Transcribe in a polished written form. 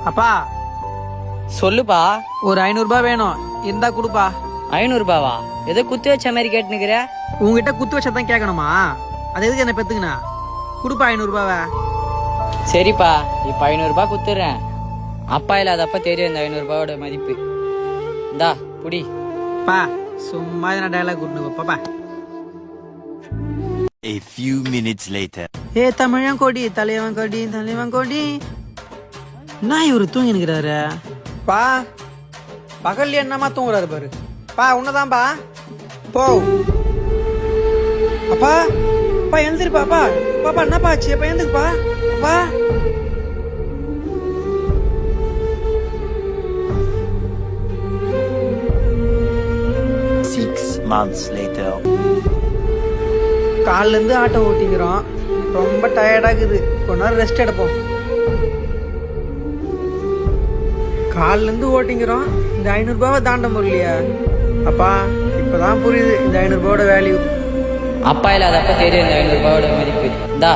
அப்பா சொல்லுப்பா. ஒரு 500 ரூபாய் வேணும், இருந்தா கொடுப்பா. 500 ரூபாவா? ஏதோ குத்து வச்ச மாதிரி கேட்டுனுக்குற. உங்ககிட்ட குத்து வச்சதான் கேட்கணுமா? அது எதுக்கு என்ன பெத்துக்குண்ணா? கொடுப்பா 500 ரூபாவை. சரிப்பா, இப்ப 500 ரூபாய் குத்துறேன். அப்பா இல்லாதப்ப தெரியும் இந்த 500 ரூபாயோட மதிப்பு. இந்தா புடி. பா சும்மா நான் டயலாக் கூட்டணும் பாப்பா. A few minutes later. ஏ தமிழன் கொடி தலைவன் கொடி தலைவன் கொடி. நான் இவரு தூங்கி நிற்கிறாரு. பா பகல்ல என்னமா தூங்குறாரு பாரு. பா உன்னதான்பா போ. அப்பா பா எழுந்திருப்பா. பா பாப்பா என்னப்பா ஆச்சு? அப்பா எழுந்துக்குப்பா. அப்பா 6 months later. காலில இருந்து ஆட்டோ ஓட்டிக்கிறோம், ரொம்ப டயர்டாகுது, கொஞ்ச நேரம் ரெஸ்ட் எடுப்போம். காலில இருந்து ஓட்டிக்கிறோம், இந்த 500 ரூபாவை தாண்ட முடியலையா? அப்பா இப்பதான் புரியுது இந்த 500 ரூபாயோட வேல்யூ. அப்பா இல்லாதப்ப தெரியும் இந்த 500 ரூபாயோட மதிப்பு. இந்தா